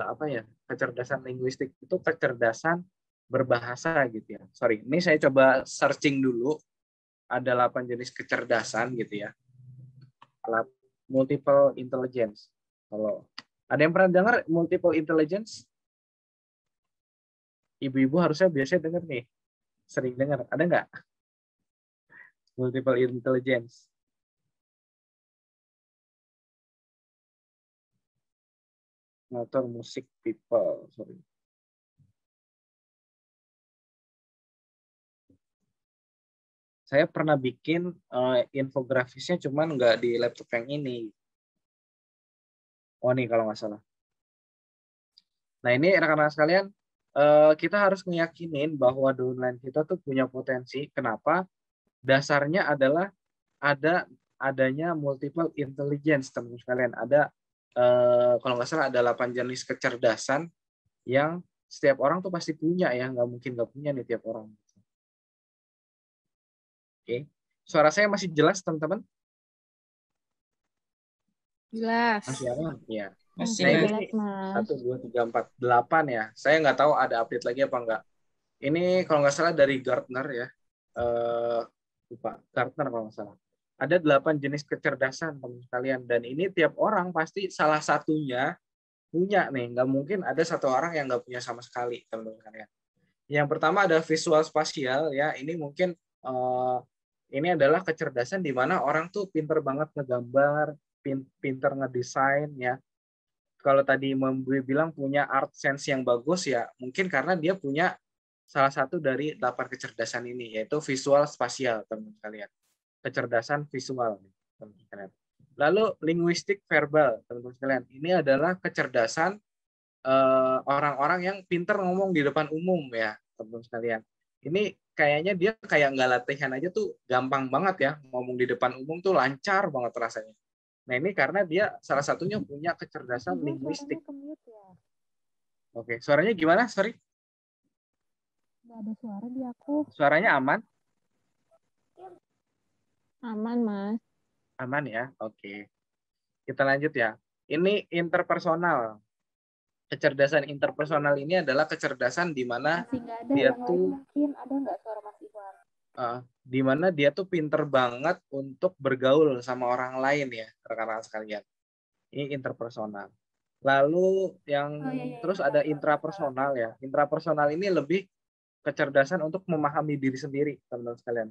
apa ya, kecerdasan linguistik itu kecerdasan berbahasa gitu ya. Sorry, ini saya coba searching dulu, ada 8 jenis kecerdasan gitu ya. Multiple intelligence. Kalau ada yang pernah dengar multiple intelligence? Ibu-ibu harusnya biasanya dengar nih, sering dengar. Ada nggak? Multiple intelligence. Motor, musik, people. Sorry. Saya pernah bikin infografisnya, cuman nggak di laptop yang ini. Oh nih kalau nggak salah. Nah ini rekan-rekan sekalian, kita harus meyakinin bahwa downline kita tuh punya potensi. Kenapa? Dasarnya adalah adanya multiple intelligence, teman-teman sekalian. Ada kalau nggak salah ada 8 jenis kecerdasan yang setiap orang tuh pasti punya ya, nggak mungkin nggak punya nih tiap orang. Oke, suara saya masih jelas teman-teman? Jelas. Masih aman? Iya. Masih, Nah, Mas. ini Jelas, Mas. 1, 2, 3, 4, 8 ya. Saya nggak tahu ada update lagi apa enggak. Ini kalau nggak salah dari Gartner ya. Lupa, Gartner kalau nggak salah. Ada 8 jenis kecerdasan teman sekalian. Dan ini tiap orang pasti salah satunya punya nih. Nggak mungkin ada satu orang yang nggak punya sama sekali, teman-teman sekalian. Yang pertama ada visual spasial ya. Ini mungkin ini adalah kecerdasan di mana orang tuh pinter banget ngegambar, pinter ngedesain ya. Kalau tadi Mbak bilang punya art sense yang bagus ya, mungkin karena dia punya salah satu dari 8 kecerdasan ini, yaitu visual spasial, teman-teman sekalian. Kecerdasan visual, teman-teman sekalian. Lalu linguistik verbal, teman-teman sekalian. Ini adalah kecerdasan orang-orang yang pinter ngomong di depan umum ya, teman-teman sekalian. Ini kayaknya dia kayak nggak latihan aja tuh gampang banget ya, ngomong di depan umum tuh lancar banget rasanya. Nah ini karena dia salah satunya punya kecerdasan linguistik. Oke, suaranya gimana? Sorry. Nggak ada suara di aku. Suaranya aman? Aman, Mas. Aman ya? Oke. Kita lanjut ya. Ini interpersonal. Kecerdasan interpersonal ini adalah kecerdasan di mana dia tuh mungkin ada nggak suara Mas Iwan? Di mana dia tuh pinter banget untuk bergaul sama orang lain ya, rekan-rekan sekalian. Ini interpersonal. Lalu yang terus ada intrapersonal ya. Intrapersonal ini lebih kecerdasan untuk memahami diri sendiri, teman-teman sekalian.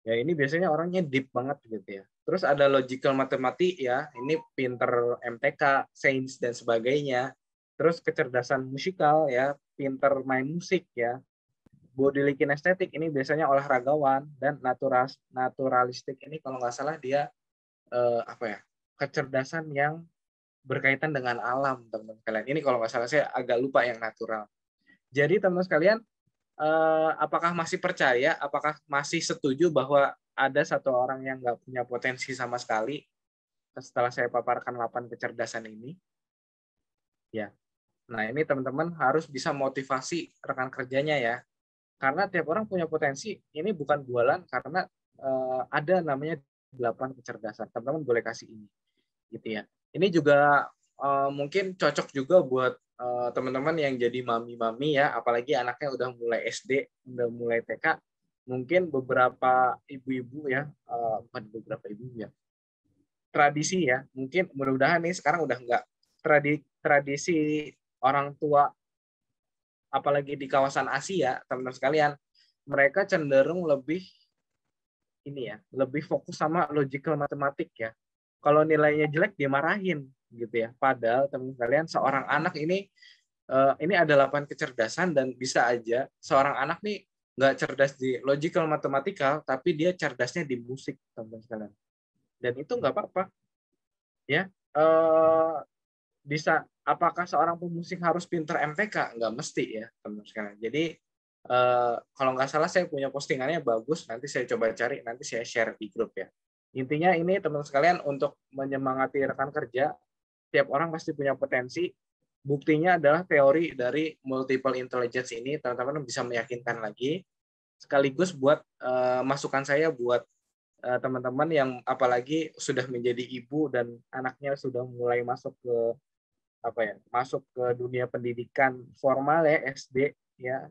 Ya ini biasanya orangnya deep banget gitu ya. Terus ada logical matematik ya, ini pinter MTK, sains dan sebagainya. Terus kecerdasan musikal ya, pinter main musik ya. Bodily kinesthetic ini biasanya olahragawan, dan naturalistik ini kalau nggak salah dia apa ya, kecerdasan yang berkaitan dengan alam, teman-teman sekalian. Ini kalau nggak salah saya agak lupa yang natural. Jadi teman-teman sekalian, apakah masih percaya, apakah masih setuju bahwa ada satu orang yang nggak punya potensi sama sekali setelah saya paparkan 8 kecerdasan ini? Ya. Nah, ini teman-teman harus bisa motivasi rekan kerjanya ya. Karena tiap orang punya potensi, ini bukan bualan karena ada namanya 8 kecerdasan. Teman-teman boleh kasih ini. Gitu ya. Ini juga mungkin cocok juga buat teman-teman yang jadi mami-mami ya, apalagi anaknya udah mulai SD, udah mulai TK, mungkin beberapa ibu-ibu ya, bukan beberapa ibu ya, tradisi ya, mungkin mudah-mudahan nih sekarang udah enggak tradisi orang tua, apalagi di kawasan Asia, teman-teman sekalian, mereka cenderung lebih ini ya, lebih fokus sama logical matematik ya. Kalau nilainya jelek dimarahin gitu ya. Padahal teman kalian, seorang anak ini ada 8 kecerdasan, dan bisa aja seorang anak nih nggak cerdas di logical matematikal, tapi dia cerdasnya di musik, teman sekalian. Dan itu nggak apa-apa. Ya, bisa. Apakah seorang pemusik harus pinter MTK? Nggak mesti ya, teman sekalian. Jadi kalau nggak salah saya punya postingannya bagus, nanti saya coba cari, nanti saya share di grup ya. Intinya ini teman sekalian untuk menyemangati rekan kerja, tiap orang pasti punya potensi. Buktinya adalah teori dari multiple intelligence ini, teman-teman bisa meyakinkan lagi. Sekaligus buat masukan saya buat teman-teman yang apalagi sudah menjadi ibu dan anaknya sudah mulai masuk ke masuk ke dunia pendidikan formal ya, SD ya.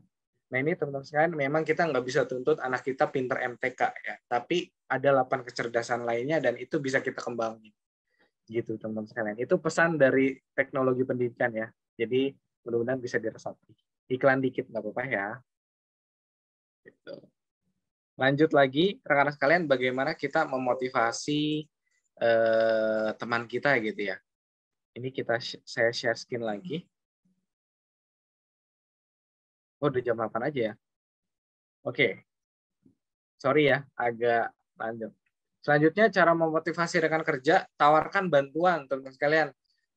Nah ini teman-teman sekalian, memang kita nggak bisa tuntut anak kita pinter MTK ya, tapi ada 8 kecerdasan lainnya dan itu bisa kita kembangin. Gitu teman-teman sekalian. Itu pesan dari teknologi pendidikan ya. Jadi mudah-mudahan bisa diresapi. Iklan dikit nggak apa-apa ya. Gitu. Lanjut lagi rekan-rekan sekalian, bagaimana kita memotivasi teman kita gitu ya. Ini saya share screen lagi. Oh, udah jam 8 aja ya. Oke. Sorry ya, agak lanjut. Selanjutnya, cara memotivasi rekan kerja, tawarkan bantuan, teman-teman sekalian.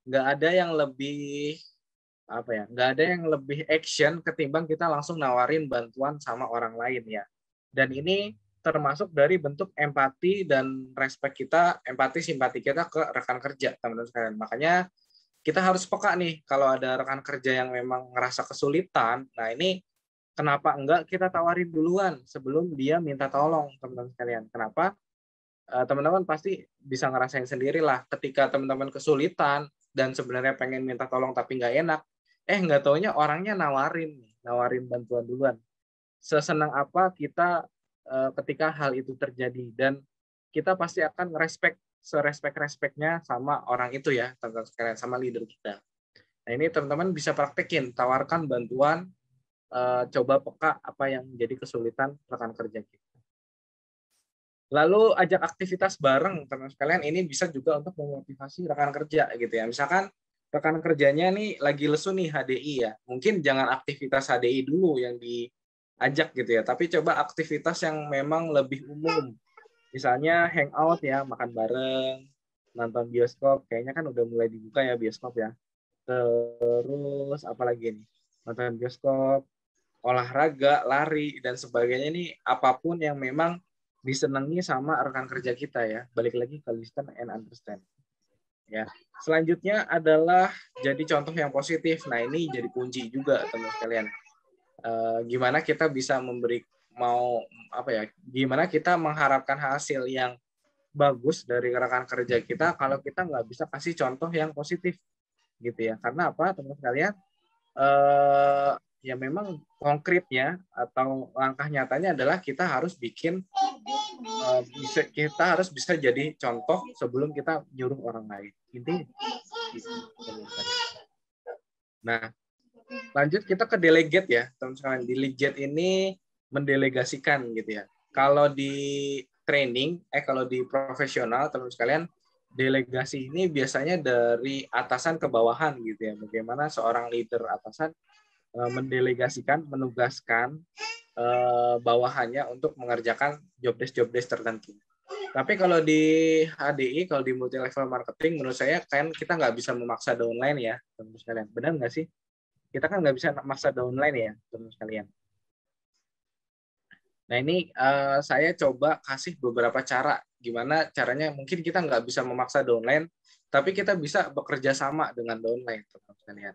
Nggak ada yang lebih nggak ada yang lebih action ketimbang kita langsung nawarin bantuan sama orang lain ya. Dan ini termasuk dari bentuk empati dan respect kita, empati simpati kita ke rekan kerja, teman-teman sekalian. Makanya kita harus peka nih kalau ada rekan kerja yang memang ngerasa kesulitan. Nah ini kenapa enggak kita tawarin duluan sebelum dia minta tolong, teman-teman sekalian. Kenapa? teman-teman pasti bisa ngerasain sendiri lah ketika teman-teman kesulitan dan sebenarnya pengen minta tolong tapi nggak enak, nggak taunya orangnya nawarin bantuan duluan. Sesenang apa kita ketika hal itu terjadi, dan kita pasti akan serespek-respeknya sama orang itu ya, teman-teman sekalian, sama leader kita. Nah ini teman-teman bisa praktekin, tawarkan bantuan, coba peka apa yang menjadi kesulitan rekan kerja kita. Lalu ajak aktivitas bareng teman-teman sekalian, ini bisa juga untuk memotivasi rekan kerja gitu ya. Misalkan rekan kerjanya nih lagi lesu nih HDI ya, mungkin jangan aktivitas HDI dulu yang diajak gitu ya, tapi coba aktivitas yang memang lebih umum. Misalnya hangout ya, makan bareng, nonton bioskop, kayaknya kan udah mulai dibuka ya bioskop ya. Terus apalagi nih? Nonton bioskop, olahraga, lari dan sebagainya, nih apapun yang memang disenangi sama rekan kerja kita ya. Balik lagi ke listen and understand. Ya. Selanjutnya adalah jadi contoh yang positif. Nah, ini jadi kunci juga teman sekalian. Gimana kita bisa gimana kita mengharapkan hasil yang bagus dari rekan kerja kita kalau kita nggak bisa kasih contoh yang positif gitu ya. Karena apa teman sekalian? Ya memang konkretnya atau langkah nyatanya adalah kita harus bisa jadi contoh sebelum kita nyuruh orang lain. Intinya. Nah, lanjut kita ke delegate ya, teman-teman. Delegate ini mendelegasikan gitu ya. Kalau di kalau di profesional, teman-teman sekalian, delegasi ini biasanya dari atasan ke bawahan gitu ya. Bagaimana seorang leader atasan mendelegasikan, menugaskan bawahannya untuk mengerjakan job desk tertentu. Tapi kalau di HDI, kalau di multi level marketing, menurut saya kan kita nggak bisa memaksa downline ya, teman-teman sekalian. Benar nggak sih? Kita kan nggak bisa memaksa downline ya, teman-teman sekalian. Nah ini saya coba kasih beberapa cara. Gimana caranya? Mungkin kita nggak bisa memaksa downline, tapi kita bisa bekerja sama dengan downline, teman-teman sekalian.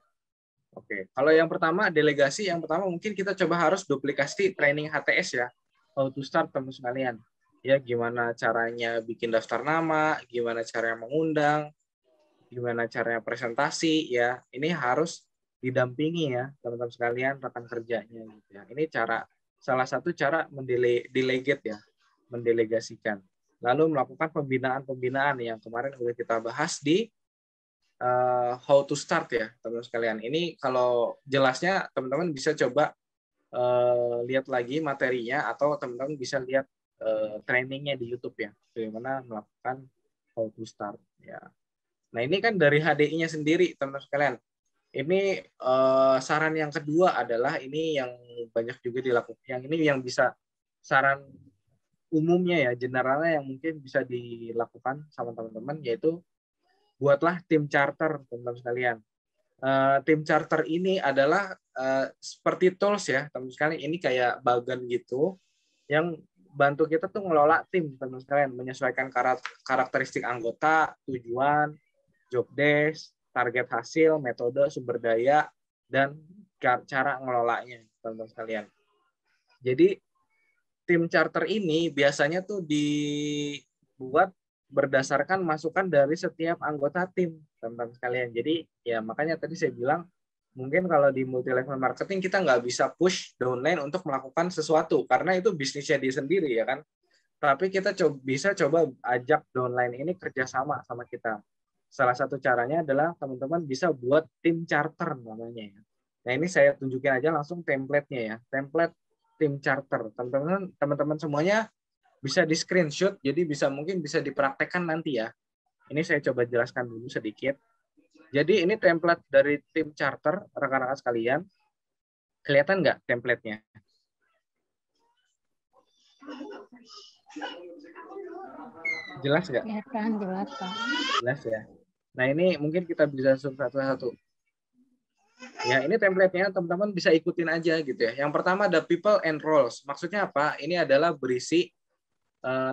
Oke, kalau yang pertama delegasi, yang pertama mungkin kita coba harus duplikasi training HTS ya, how to start teman sekalian. Ya, gimana caranya bikin daftar nama, gimana caranya mengundang, gimana caranya presentasi ya. Ini harus didampingi ya teman-teman sekalian, rekan kerjanya gitu ya. Ini salah satu cara mendelegate ya, mendelegasikan. Lalu melakukan pembinaan yang kemarin udah kita bahas di how to start ya teman-teman sekalian. Ini kalau jelasnya teman-teman bisa coba lihat lagi materinya atau teman-teman bisa lihat trainingnya di YouTube ya, bagaimana melakukan how to start ya. Nah ini kan dari HDI-nya sendiri teman-teman sekalian. Ini saran yang kedua adalah ini yang banyak juga dilakukan. Yang ini yang bisa saran umumnya ya, generalnya yang mungkin bisa dilakukan sama teman-teman, yaitu buatlah tim charter teman-teman sekalian. Tim charter ini adalah seperti tools ya teman-teman sekalian. Ini kayak bagan gitu yang bantu kita tuh ngelola tim teman-teman sekalian, menyesuaikan karakteristik anggota, tujuan, job desk, target hasil, metode, sumber daya, dan cara ngelolanya teman-teman sekalian. Jadi tim charter ini biasanya tuh dibuat berdasarkan masukan dari setiap anggota tim, teman-teman sekalian. Jadi ya makanya tadi saya bilang mungkin kalau di multi level marketing kita nggak bisa push downline untuk melakukan sesuatu karena itu bisnisnya dia sendiri ya kan. Tapi kita bisa coba ajak downline ini kerjasama sama kita. Salah satu caranya adalah teman-teman bisa buat tim charter namanya ya. Nah ini saya tunjukin aja langsung template-nya ya. Template tim charter. Teman-teman semuanya bisa di screenshot, jadi mungkin bisa dipraktekkan nanti ya. Ini saya coba jelaskan dulu sedikit. Jadi ini template dari tim charter, rekan-rekan sekalian. Kelihatan nggak template-nya? Jelas nggak? Kelihatan, jelas, Pak. Jelas ya. Nah ini mungkin kita bisa satu-satu. Ya ini template-nya teman-teman bisa ikutin aja gitu ya. Yang pertama ada people and roles. Maksudnya apa? Ini adalah berisi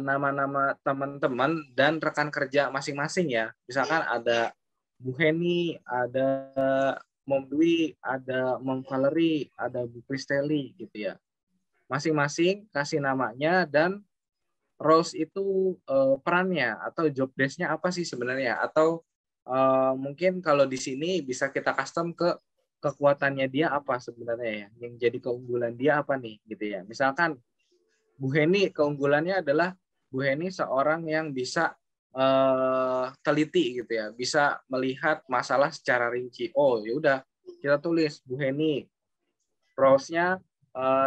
nama-nama teman-teman dan rekan kerja masing-masing ya. Misalkan ada Bu Heni, ada Mom Dwi, ada Mom Valerie, ada Bu Kristeli gitu ya. Masing-masing kasih namanya dan roles itu perannya atau job desk-nya apa sih sebenarnya? Atau mungkin kalau di sini bisa kita custom ke kekuatannya dia apa sebenarnya ya? Yang jadi keunggulan dia apa nih gitu ya. Misalkan Bu Heni keunggulannya adalah Bu Heni seorang yang bisa teliti gitu ya, bisa melihat masalah secara rinci. Oh, ya udah kita tulis Bu Heni roles-nya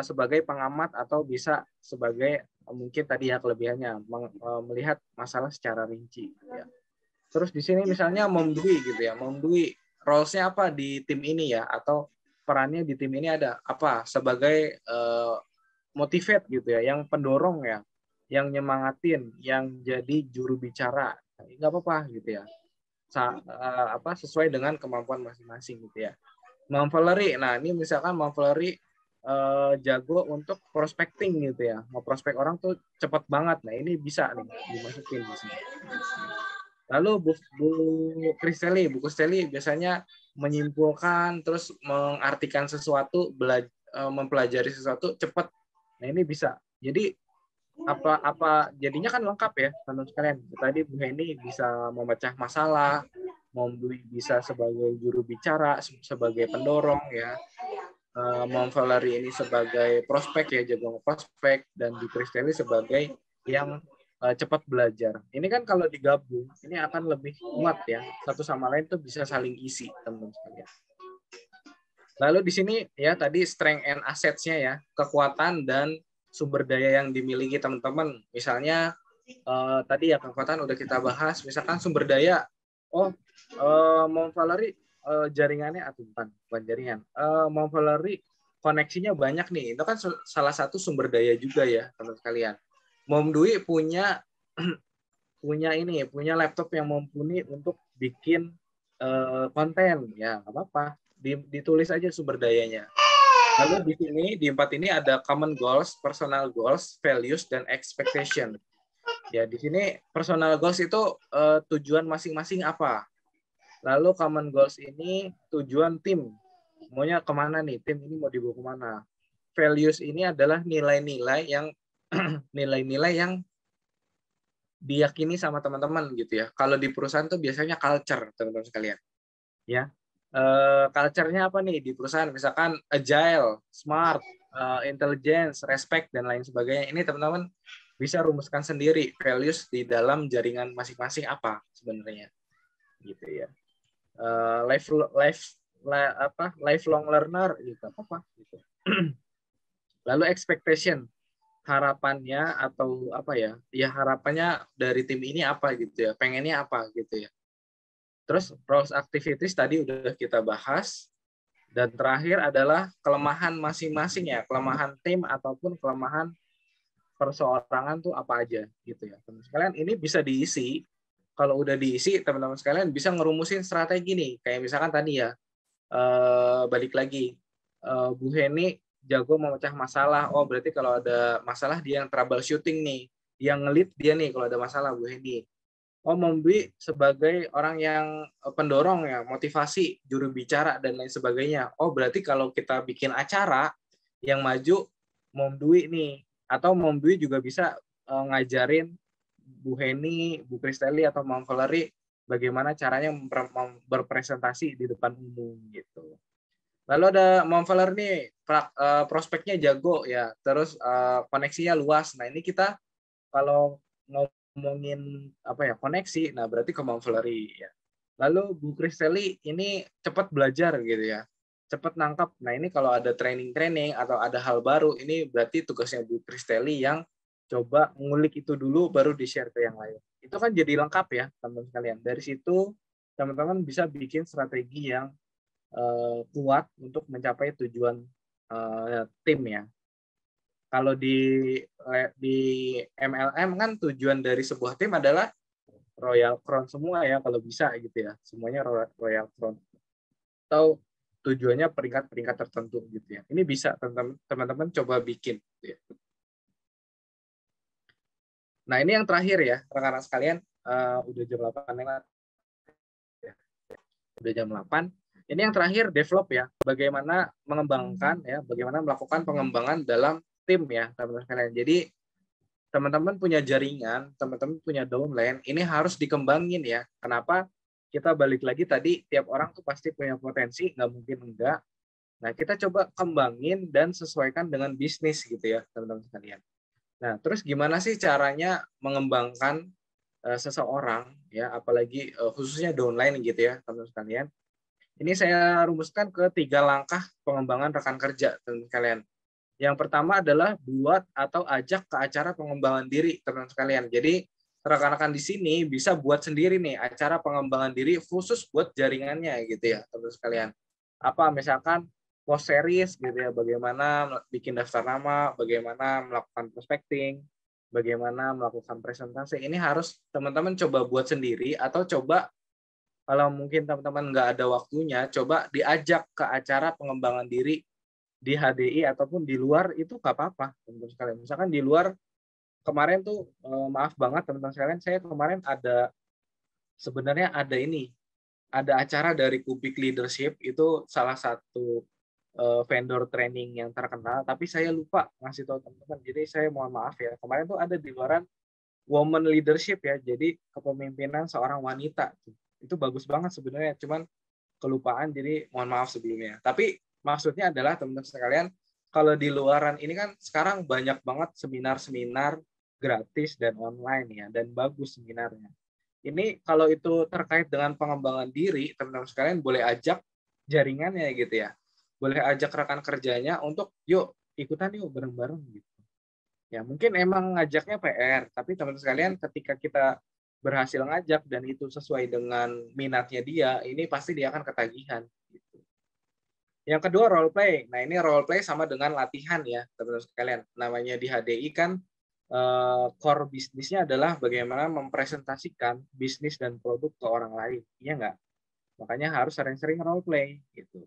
sebagai pengamat atau bisa sebagai mungkin tadi ya kelebihannya melihat masalah secara rinci gitu ya. Terus di sini misalnya Mom Dwi gitu ya. Mom Dwi roles-nya apa di tim ini ya, atau perannya di tim ini ada apa sebagai motivate gitu ya, yang pendorong ya, yang nyemangatin, yang jadi juru bicara. Nggak apa-apa gitu ya. Sesuai dengan kemampuan masing-masing gitu ya. Mom Valerie, nah ini misalkan Mom Valerie jago untuk prospecting gitu ya, mau prospek orang tuh cepat banget. Nah ini bisa nih dimasukin di sini. Lalu Bu Kristeli biasanya menyimpulkan terus mengartikan sesuatu, mempelajari sesuatu cepat. Nah ini bisa. Jadi jadinya kan lengkap ya teman-teman sekalian. Tadi Bu Heni bisa memecah masalah, Mom Dwi bisa sebagai juru bicara, sebagai pendorong ya. Mom Valerie ini sebagai prospek ya, jago prospek, dan Bu Kristeli sebagai yang cepat belajar. Ini kan kalau digabung, ini akan lebih kuat ya. Satu sama lain tuh bisa saling isi, teman-teman sekalian. Lalu di sini ya tadi strength and assets-nya ya, kekuatan dan sumber daya yang dimiliki teman-teman. Misalnya tadi ya kekuatan udah kita bahas, misalkan sumber daya. Mom Valerie jaringannya bukan jaringan. Mom Valerie koneksinya banyak nih. Itu kan salah satu sumber daya juga ya, teman-teman sekalian. Mom Dwi punya punya laptop yang mumpuni untuk bikin konten. Ya, nggak apa-apa. Ditulis aja sumber dayanya. Lalu di sini di 4 ini ada common goals, personal goals, values, dan expectation. Ya, di sini personal goals itu tujuan masing-masing apa. Lalu common goals ini tujuan tim. Maunya kemana nih? Tim ini mau dibawa kemana? Values ini adalah nilai-nilai yang nilai-nilai yang diyakini sama teman-teman gitu ya. Kalau di perusahaan tuh biasanya culture, teman-teman sekalian. Ya. Culture-nya apa nih di perusahaan? Misalkan agile, smart, intelligence, respect, dan lain sebagainya. Ini teman-teman bisa rumuskan sendiri values di dalam jaringan masing-masing apa sebenarnya. Gitu ya. Lifelong learner gitu apa gitu. Lalu expectation, harapannya atau apa ya harapannya dari tim ini apa gitu ya, pengennya apa gitu ya. Terus roles activities tadi udah kita bahas, dan terakhir adalah kelemahan masing-masing ya, kelemahan tim ataupun kelemahan perseorangan tuh apa aja gitu ya. Teman-teman sekalian ini bisa diisi. Kalau udah diisi, teman-teman sekalian bisa ngerumusin strategi nih. Kayak misalkan tadi ya, balik lagi, Bu Heni jago memecah masalah. Oh, berarti kalau ada masalah dia yang troubleshooting nih. Yang ngelit dia nih kalau ada masalah, Bu Heni. Oh, Mom Dwi sebagai orang yang pendorong ya, motivasi, juru bicara, dan lain sebagainya. Oh, berarti kalau kita bikin acara yang maju, Mom Dwi nih. Atau Mom Dwi juga bisa ngajarin Bu Heni, Bu Kristeli, atau Mom Valerie bagaimana caranya berpresentasi di depan umum gitu. Lalu ada Mom Valerie nih, prospeknya jago ya, terus koneksinya luas. Nah ini kita kalau ngomongin apa ya koneksi, nah berarti ke Mom Valerie ya. Lalu Bu Kristeli ini cepat belajar gitu ya, cepat nangkap. Nah ini kalau ada training atau ada hal baru, ini berarti tugasnya Bu Kristeli yang coba ngulik itu dulu baru di-share ke yang lain. Itu kan jadi lengkap ya teman-teman sekalian. Dari situ teman-teman bisa bikin strategi yang kuat untuk mencapai tujuan tim ya. Kalau di MLM kan tujuan dari sebuah tim adalah Royal Crown semua ya kalau bisa gitu ya. Semuanya Royal Crown. Atau tujuannya peringkat-peringkat tertentu gitu ya. Ini bisa teman-teman coba bikin gitu ya. Nah, ini yang terakhir ya, rekan-rekan sekalian, udah jam 8 lewat. Ya. Udah jam 8. Ini yang terakhir develop ya, bagaimana mengembangkan ya, bagaimana melakukan pengembangan dalam tim ya, teman-teman sekalian. Jadi teman-teman punya jaringan, teman-teman punya downline, ini harus dikembangin ya. Kenapa? Kita balik lagi tadi, tiap orang tuh pasti punya potensi, nggak mungkin enggak. Nah, kita coba kembangin dan sesuaikan dengan bisnis gitu ya, teman-teman sekalian. Nah, terus gimana sih caranya mengembangkan seseorang ya, apalagi khususnya downline gitu ya, teman-teman sekalian. Ini saya rumuskan ke 3 langkah pengembangan rekan kerja, teman-teman sekalian. Yang pertama adalah buat atau ajak ke acara pengembangan diri, teman-teman sekalian. Jadi rekan-rekan di sini bisa buat sendiri nih acara pengembangan diri khusus buat jaringannya gitu ya, teman-teman sekalian. Apa misalkan post series gitu ya, bagaimana bikin daftar nama, bagaimana melakukan prospecting, bagaimana melakukan presentasi. Ini harus teman-teman coba buat sendiri atau coba kalau mungkin teman-teman nggak ada waktunya, coba diajak ke acara pengembangan diri di HDI ataupun di luar itu nggak apa-apa, teman-teman sekalian. Misalkan di luar kemarin tuh maaf banget teman-teman sekalian, saya kemarin sebenarnya ada acara dari Kubik Leadership, itu salah satu vendor training yang terkenal, tapi saya lupa ngasih tahu teman-teman. Jadi saya mohon maaf ya. Kemarin tuh ada di luaran Women Leadership ya, jadi kepemimpinan seorang wanita. Itu bagus banget sebenarnya, cuman kelupaan, jadi mohon maaf sebelumnya. Tapi maksudnya adalah teman-teman sekalian, kalau di luaran ini kan sekarang banyak banget seminar-seminar gratis dan online ya, dan bagus seminarnya. Ini kalau itu terkait dengan pengembangan diri, teman-teman sekalian boleh ajak jaringannya gitu ya. Boleh ajak rekan kerjanya untuk yuk ikutan yuk bareng-bareng gitu. Ya mungkin emang ngajaknya PR, tapi teman-teman sekalian ketika kita berhasil ngajak dan itu sesuai dengan minatnya dia, ini pasti dia akan ketagihan. Gitu. Yang kedua role play. Nah ini role play sama dengan latihan ya teman-teman sekalian. Namanya di HDI kan core bisnisnya adalah bagaimana mempresentasikan bisnis dan produk ke orang lain, iya nggak? Makanya harus sering-sering role play gitu.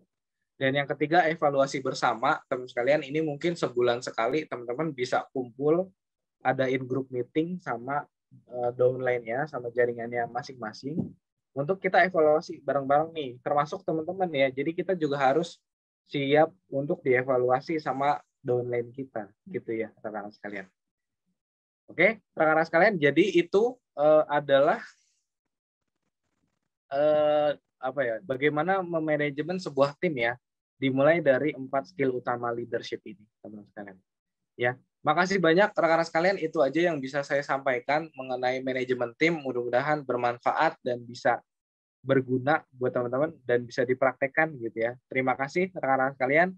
Dan yang ketiga evaluasi bersama, teman sekalian. Ini mungkin sebulan sekali teman-teman bisa kumpul, adain grup meeting sama downline-nya, sama jaringannya masing-masing untuk kita evaluasi bareng-bareng nih, termasuk teman-teman ya. Jadi kita juga harus siap untuk dievaluasi sama downline kita, gitu ya, rekan-rekan sekalian. Oke, rekan-rekan sekalian, jadi itu adalah bagaimana memanajemen sebuah tim ya, dimulai dari 4 skill utama leadership ini, teman-teman sekalian. Ya, makasih banyak rekan-rekan sekalian, itu aja yang bisa saya sampaikan mengenai manajemen tim. Mudah-mudahan bermanfaat dan bisa berguna buat teman-teman dan bisa dipraktekkan gitu ya. Terima kasih rekan-rekan sekalian.